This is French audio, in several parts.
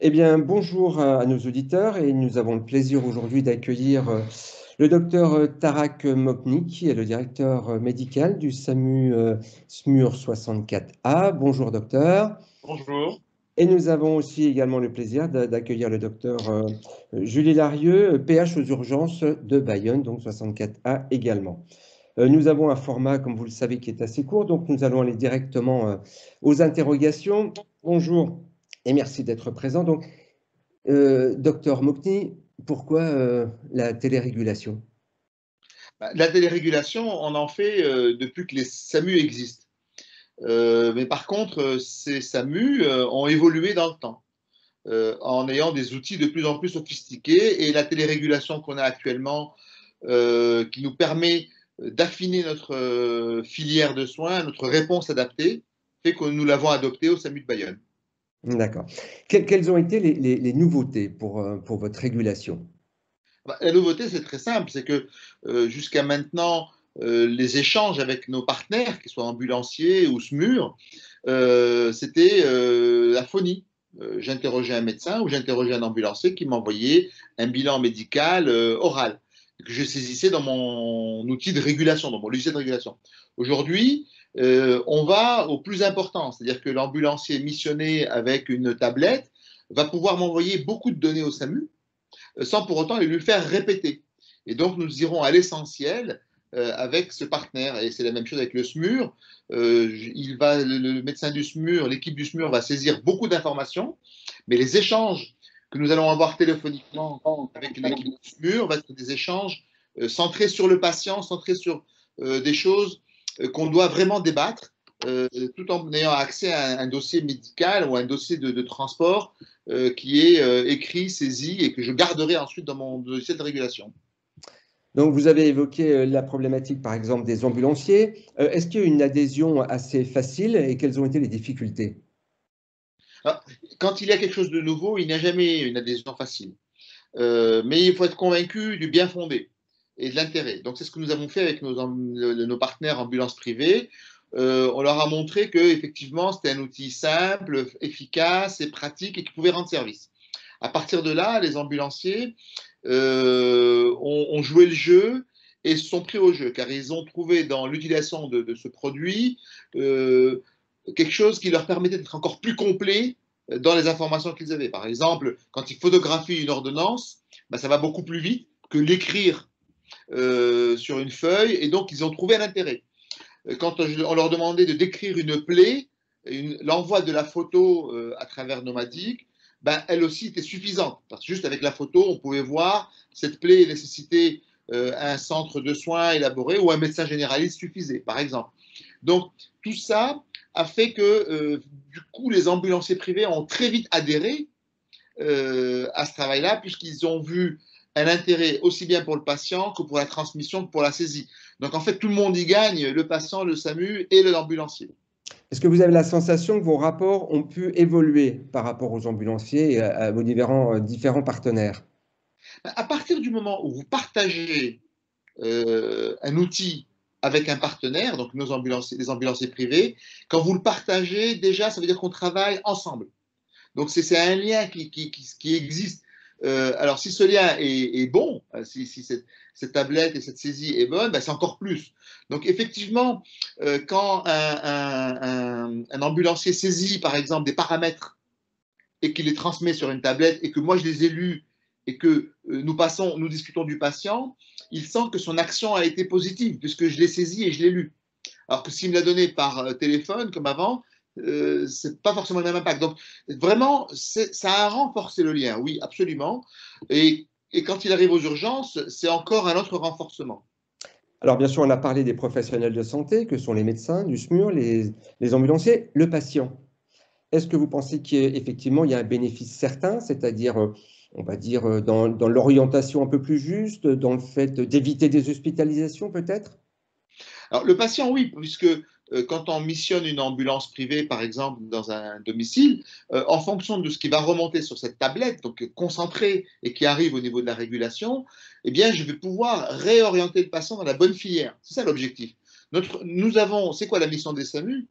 Eh bien, bonjour à nos auditeurs et nous avons le plaisir aujourd'hui d'accueillir le docteur Tarak Mokni, qui est le directeur médical du SAMU SMUR 64A. Bonjour docteur. Bonjour. Et nous avons aussi également le plaisir d'accueillir le docteur Julie Larieux, PH aux urgences de Bayonne, donc 64A également. Nous avons un format, comme vous le savez, qui est assez court, donc nous allons aller directement aux interrogations. Bonjour et merci d'être présent. Donc, docteur Mokni, pourquoi la télérégulation? La télérégulation, on en fait depuis que les SAMU existent. Mais par contre, ces SAMU ont évolué dans le temps, en ayant des outils de plus en plus sophistiqués. Et la télérégulation qu'on a actuellement, qui nous permet d'affiner notre filière de soins, notre réponse adaptée, fait que nous l'avons adoptée au SAMU de Bayonne. D'accord. Quelles ont été les nouveautés pour votre régulation? La nouveauté, c'est très simple, c'est que jusqu'à maintenant, les échanges avec nos partenaires, qu'ils soient ambulanciers ou SMUR, c'était la phonie. J'interrogeais un médecin ou j'interrogeais un ambulancier qui m'envoyait un bilan médical oral que je saisissais dans mon outil de régulation, dans mon logiciel de régulation. Aujourd'hui, on va au plus important, c'est-à-dire que l'ambulancier missionné avec une tablette va pouvoir m'envoyer beaucoup de données au SAMU sans pour autant lui faire répéter. Et donc, nous irons à l'essentiel avec ce partenaire. Et c'est la même chose avec le SMUR. Le médecin du SMUR, l'équipe du SMUR va saisir beaucoup d'informations, mais les échanges que nous allons avoir téléphoniquement avec l'équipe du SMUR vont être des échanges centrés sur le patient, centrés sur des choses qu'on doit vraiment débattre, tout en ayant accès à un dossier médical ou un dossier de transport qui est écrit, saisi et que je garderai ensuite dans mon dossier de régulation. Donc, vous avez évoqué la problématique, par exemple, des ambulanciers. Est-ce qu'il y a eu une adhésion assez facile et quelles ont été les difficultés? Alors, quand il y a quelque chose de nouveau, il n'y a jamais une adhésion facile. Mais il faut être convaincu du bien fondé et de l'intérêt. Donc, c'est ce que nous avons fait avec nos partenaires ambulances privées. On leur a montré que effectivement c'était un outil simple, efficace et pratique et qui pouvait rendre service. À partir de là, les ambulanciers ont joué le jeu et se sont pris au jeu, car ils ont trouvé dans l'utilisation de ce produit quelque chose qui leur permettait d'être encore plus complet dans les informations qu'ils avaient. Par exemple, quand ils photographient une ordonnance, ben, ça va beaucoup plus vite que l'écrire sur une feuille, et donc ils ont trouvé un intérêt. Quand on leur demandait de décrire une plaie, l'envoi de la photo à travers Nomadic, ben, elle aussi était suffisante. Parce que juste avec la photo, on pouvait voir cette plaie nécessitait un centre de soins élaboré ou un médecin généraliste suffisait, par exemple. Donc, tout ça a fait que, du coup, les ambulanciers privés ont très vite adhéré à ce travail-là, puisqu'ils ont vu un intérêt aussi bien pour le patient que pour la transmission que pour la saisie. Donc, en fait, tout le monde y gagne, le patient, le SAMU et l'ambulancier. Est-ce que vous avez la sensation que vos rapports ont pu évoluer par rapport aux ambulanciers et à vos différents partenaires? À partir du moment où vous partagez un outil avec un partenaire, donc les ambulanciers privés, quand vous le partagez, déjà, ça veut dire qu'on travaille ensemble. Donc, c'est un lien qui existe. Alors, si ce lien est bon, si cette tablette et cette saisie est bonne, ben, c'est encore plus. Donc, effectivement, quand un ambulancier saisit, par exemple, des paramètres et qu'il les transmet sur une tablette et que moi, je les ai lus et que nous discutons du patient, il sent que son action a été positive puisque je l'ai saisi et je l'ai lu. Alors que s'il me l'a donné par téléphone, comme avant, c'est pas forcément le même impact. Donc, vraiment, ça a renforcé le lien, oui, absolument. Et quand il arrive aux urgences, c'est encore un autre renforcement. Alors, bien sûr, on a parlé des professionnels de santé, que sont les médecins, du SMUR, les ambulanciers, le patient. Est-ce que vous pensez qu'effectivement, il y a un bénéfice certain, c'est-à-dire, on va dire, dans l'orientation un peu plus juste, dans le fait d'éviter des hospitalisations, peut-être? Alors, le patient, oui, puisque quand on missionne une ambulance privée, par exemple, dans un domicile, en fonction de ce qui va remonter sur cette tablette, donc concentré et qui arrive au niveau de la régulation, eh bien, je vais pouvoir réorienter le patient dans la bonne filière. C'est ça l'objectif. C'est quoi la mission des SAMU?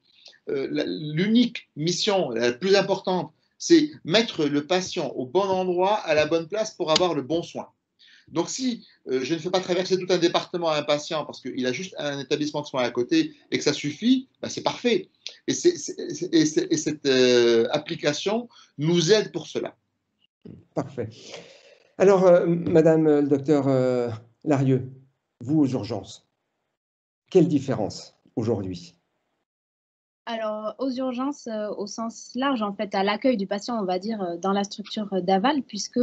L'unique mission la plus importante, c'est mettre le patient au bon endroit, à la bonne place pour avoir le bon soin. Donc, si je ne fais pas traverser tout un département à un patient parce qu'il a juste un établissement de soins à côté et que ça suffit, ben c'est parfait. Et cette application nous aide pour cela. Parfait. Alors, Madame le docteur Larieux, vous aux urgences, quelle différence aujourd'hui? Alors, aux urgences, au sens large, en fait, à l'accueil du patient, on va dire, dans la structure d'aval, puisque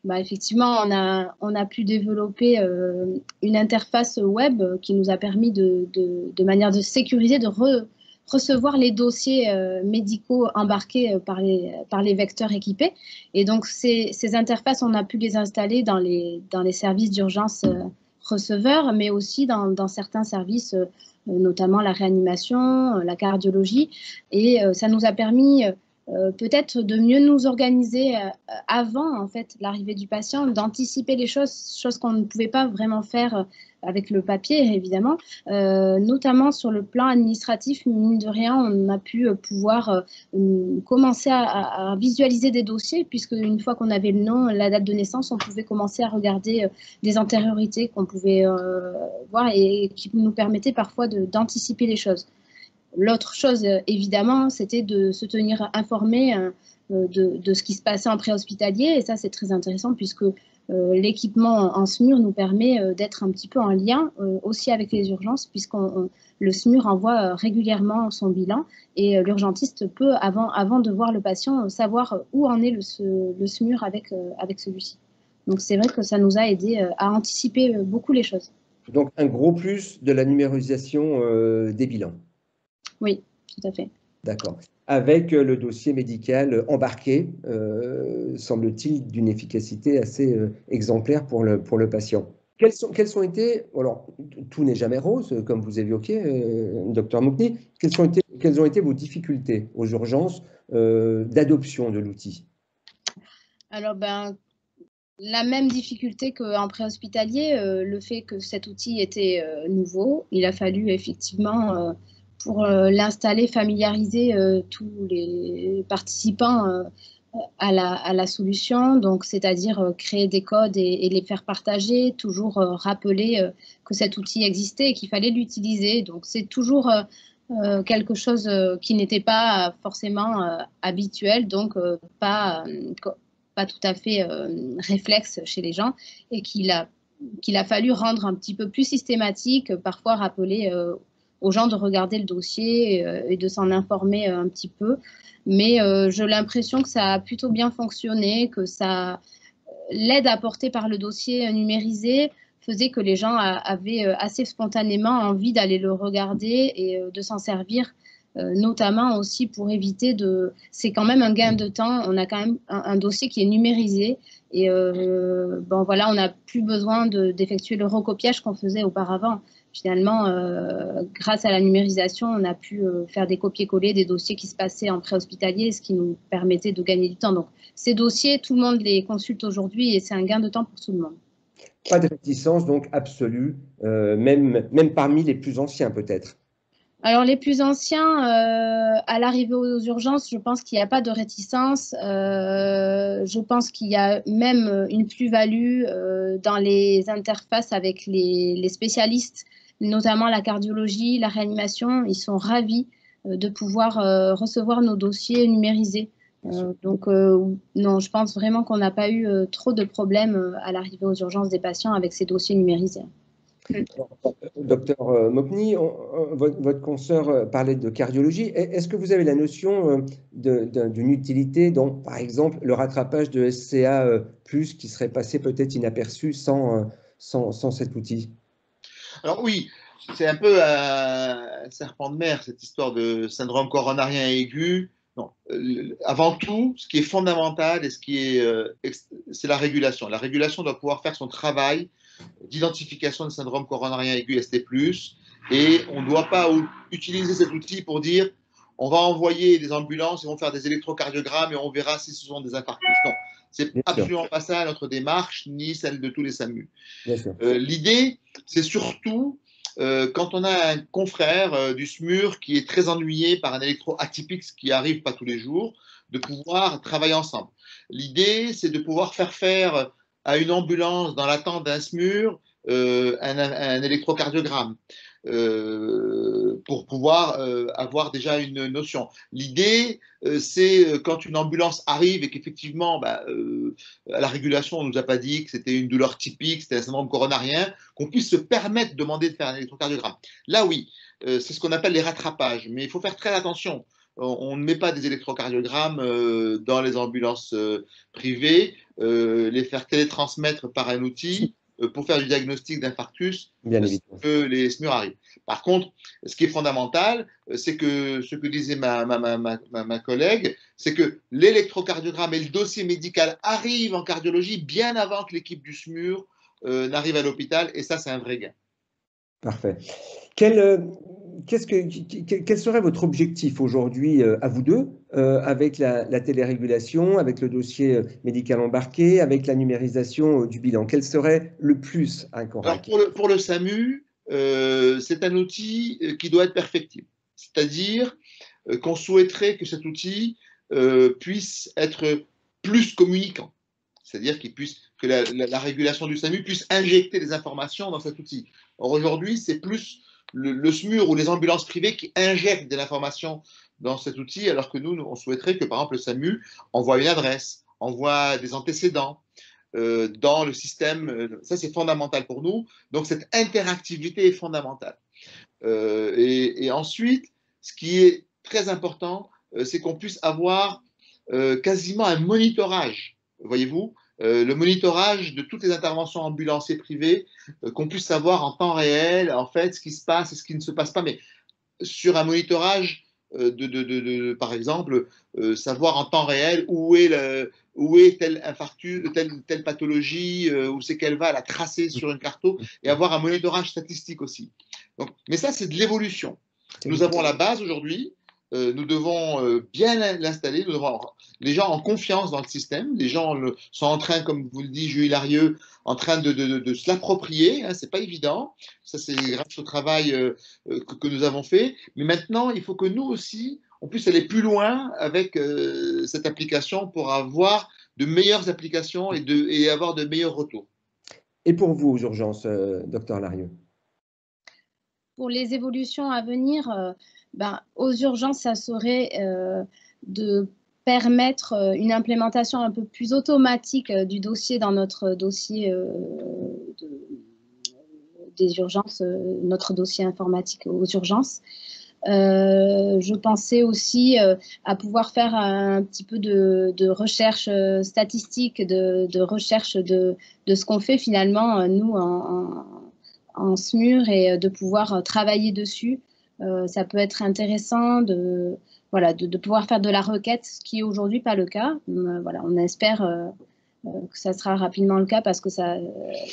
bah, effectivement, on a pu développer une interface web qui nous a permis de manière de sécuriser, de recevoir les dossiers médicaux embarqués par les vecteurs équipés. Et donc, ces interfaces, on a pu les installer dans les services d'urgence receveurs, mais aussi dans certains services, notamment la réanimation, la cardiologie. Et ça nous a permis peut-être de mieux nous organiser avant en fait l'arrivée du patient, d'anticiper les choses qu'on ne pouvait pas vraiment faire avec le papier évidemment, notamment sur le plan administratif, mine de rien, on a pu pouvoir commencer à visualiser des dossiers puisque une fois qu'on avait le nom, la date de naissance, on pouvait commencer à regarder des antériorités qu'on pouvait voir et qui nous permettaient parfois d'anticiper les choses. L'autre chose, évidemment, c'était de se tenir informé de ce qui se passait en préhospitalier. Et ça, c'est très intéressant puisque l'équipement en SMUR nous permet d'être un petit peu en lien aussi avec les urgences, le SMUR envoie régulièrement son bilan et l'urgentiste peut, avant de voir le patient, savoir où en est le SMUR avec celui-ci. Donc, c'est vrai que ça nous a aidé à anticiper beaucoup les choses. Donc, un gros plus de la numérisation des bilans. Oui, tout à fait. D'accord. Avec le dossier médical embarqué, semble-t-il, d'une efficacité assez exemplaire pour le patient. Quelles ont été, alors tout n'est jamais rose, comme vous évoquiez, docteur Moukni, quelles ont été vos difficultés aux urgences d'adoption de l'outil? Alors, la même difficulté qu'en préhospitalier, le fait que cet outil était nouveau, il a fallu effectivement, pour l'installer, familiariser tous les participants à la solution, donc c'est-à-dire créer des codes et les faire partager, toujours rappeler que cet outil existait et qu'il fallait l'utiliser. Donc c'est toujours quelque chose qui n'était pas forcément habituel, donc pas tout à fait réflexe chez les gens et qu'il a fallu rendre un petit peu plus systématique, parfois rappeler aux gens de regarder le dossier et de s'en informer un petit peu. Mais j'ai l'impression que ça a plutôt bien fonctionné, que l'aide apportée par le dossier numérisé faisait que les gens avaient assez spontanément envie d'aller le regarder et de s'en servir, notamment aussi pour éviter c'est quand même un gain de temps, on a quand même un dossier qui est numérisé et voilà, on n'a plus besoin d'effectuer le recopiage qu'on faisait auparavant. Finalement, grâce à la numérisation, on a pu faire des copier-coller des dossiers qui se passaient en préhospitalier, ce qui nous permettait de gagner du temps. Donc, ces dossiers, tout le monde les consulte aujourd'hui et c'est un gain de temps pour tout le monde. Pas de réticence donc absolue, même parmi les plus anciens peut-être. Alors, les plus anciens, à l'arrivée aux urgences, je pense qu'il n'y a pas de réticence. Je pense qu'il y a même une plus-value dans les interfaces avec les spécialistes, notamment la cardiologie, la réanimation. Ils sont ravis de pouvoir recevoir nos dossiers numérisés. Donc, non, je pense vraiment qu'on n'a pas eu trop de problèmes à l'arrivée aux urgences des patients avec ces dossiers numérisés. Docteur Mopni, votre consoeur parlait de cardiologie. Est-ce que vous avez la notion d'une utilité, donc par exemple le rattrapage de SCA+, qui serait passé peut-être inaperçu sans cet outil? Alors oui, c'est un peu un serpent de mer, cette histoire de syndrome coronarien aigu. Non, avant tout, ce qui est fondamental et c'est la régulation. La régulation doit pouvoir faire son travail d'identification de syndrome coronarien aigu ST+, et on ne doit pas utiliser cet outil pour dire on va envoyer des ambulances, ils vont faire des électrocardiogrammes et on verra si ce sont des infarctus. Non, c'est absolument pas ça notre démarche, ni celle de tous les SAMU. L'idée, c'est surtout quand on a un confrère du SMUR qui est très ennuyé par un électro atypique, ce qui arrive pas tous les jours, de pouvoir travailler ensemble. L'idée, c'est de pouvoir faire à une ambulance dans l'attente d'un SMUR un électrocardiogramme pour pouvoir avoir déjà une notion. L'idée, c'est quand une ambulance arrive et qu'effectivement, à la régulation, on ne nous a pas dit que c'était une douleur typique, c'était un syndrome coronarien, qu'on puisse se permettre de demander de faire un électrocardiogramme. Là, oui, c'est ce qu'on appelle les rattrapages, mais il faut faire très attention. On ne met pas des électrocardiogrammes dans les ambulances privées, les faire télétransmettre par un outil pour faire du diagnostic d'infarctus, que les SMUR arrivent. Par contre, ce qui est fondamental, c'est que ce que disait ma collègue, c'est que l'électrocardiogramme et le dossier médical arrivent en cardiologie bien avant que l'équipe du SMUR n'arrive à l'hôpital, et ça, c'est un vrai gain. Parfait. Quel serait votre objectif aujourd'hui à vous deux avec la télérégulation, avec le dossier médical embarqué, avec la numérisation du bilan? Quel serait le plus à Ancorac? Alors pour le SAMU, c'est un outil qui doit être perfectible. C'est-à-dire qu'on souhaiterait que cet outil puisse être plus communicant. C'est-à-dire que la régulation du SAMU puisse injecter des informations dans cet outil. Or, aujourd'hui, c'est plus le SMUR ou les ambulances privées qui injectent de l'information dans cet outil, alors que nous, on souhaiterait que, par exemple, le SAMU envoie une adresse, envoie des antécédents dans le système. Ça, c'est fondamental pour nous. Donc, cette interactivité est fondamentale. Et ensuite, ce qui est très important, c'est qu'on puisse avoir quasiment un monitorage, voyez-vous, le monitorage de toutes les interventions ambulanciers privées, qu'on puisse savoir en temps réel, en fait, ce qui se passe et ce qui ne se passe pas, mais sur un monitorage par exemple, savoir en temps réel où est tel infarctus, telle pathologie, où c'est qu'elle va, la tracer sur une carto, et avoir un monitorage statistique aussi. Donc, mais ça, c'est de l'évolution. Nous avons la base aujourd'hui. Nous devons bien l'installer, nous devons avoir les gens en confiance dans le système, les gens sont en train, comme vous le dit Julie Larieux, en train de se l'approprier, hein, c'est pas évident, ça c'est grâce au travail que nous avons fait, mais maintenant il faut que nous aussi, on puisse aller plus loin avec cette application pour avoir de meilleures applications et avoir de meilleurs retours. Et pour vous, aux urgences, docteur Larieux? Pour les évolutions à venir, aux urgences, ça serait de permettre une implémentation un peu plus automatique du dossier dans notre dossier des urgences, notre dossier informatique aux urgences. Je pensais aussi à pouvoir faire un petit peu de recherche statistique, de recherche de ce qu'on fait finalement, nous, en SMUR, et de pouvoir travailler dessus. Ça peut être intéressant de pouvoir faire de la requête, ce qui est aujourd'hui pas le cas. On espère que ça sera rapidement le cas, parce que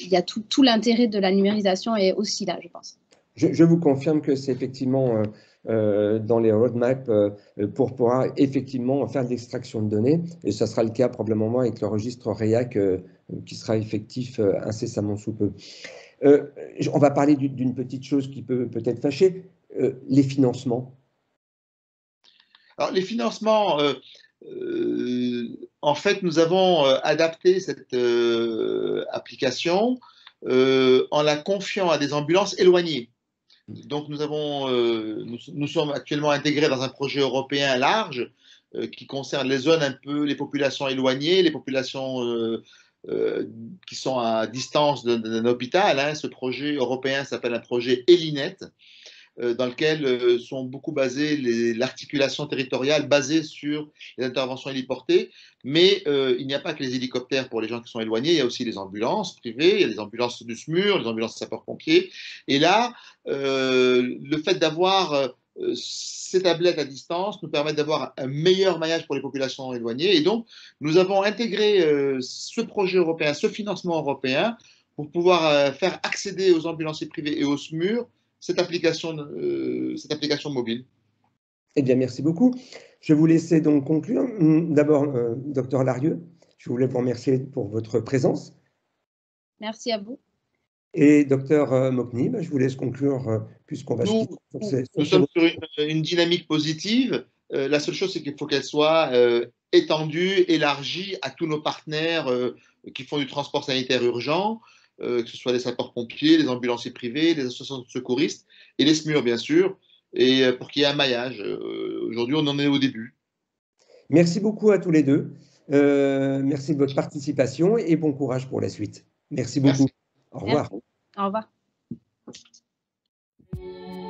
il y a tout l'intérêt de la numérisation est aussi là, je pense. Je vous confirme que c'est effectivement dans les roadmaps pour pouvoir effectivement faire de l'extraction de données, et ça sera le cas probablement avec le registre REAC qui sera effectif incessamment sous peu. On va parler d'une petite chose qui peut peut-être fâcher, les financements. Alors, les financements, en fait, nous avons adapté cette application en la confiant à des ambulances éloignées. Donc, nous sommes actuellement intégrés dans un projet européen large qui concerne les zones un peu, les populations éloignées, les populations qui sont à distance d'un hôpital. Hein. Ce projet européen s'appelle un projet Elinet, dans lequel sont beaucoup basées l'articulation territoriale basée sur les interventions héliportées. Mais il n'y a pas que les hélicoptères pour les gens qui sont éloignés, il y a aussi les ambulances privées, il y a les ambulances du SMUR, les ambulances sapeurs-pompiers. Et là, le fait d'avoir ces tablettes à distance nous permet d'avoir un meilleur maillage pour les populations éloignées. Et donc, nous avons intégré ce projet européen, ce financement européen, pour pouvoir faire accéder aux ambulanciers privés et aux SMUR cette application mobile. Eh bien, merci beaucoup. Je vais vous laisser donc conclure. D'abord, docteur Larieux, je voulais vous remercier pour votre présence. Merci à vous. Et docteur Mokni, je vous laisse conclure puisqu'on va se quitter. Nous sommes sur une dynamique positive. La seule chose, c'est qu'il faut qu'elle soit étendue, élargie à tous nos partenaires qui font du transport sanitaire urgent, que ce soit les sapeurs-pompiers, les ambulanciers privés, les associations de secouristes et les SMUR, bien sûr, et pour qu'il y ait un maillage. Aujourd'hui, on en est au début. Merci beaucoup à tous les deux. Merci de votre participation et bon courage pour la suite. Merci beaucoup. Merci. Au revoir. Merci. Au revoir.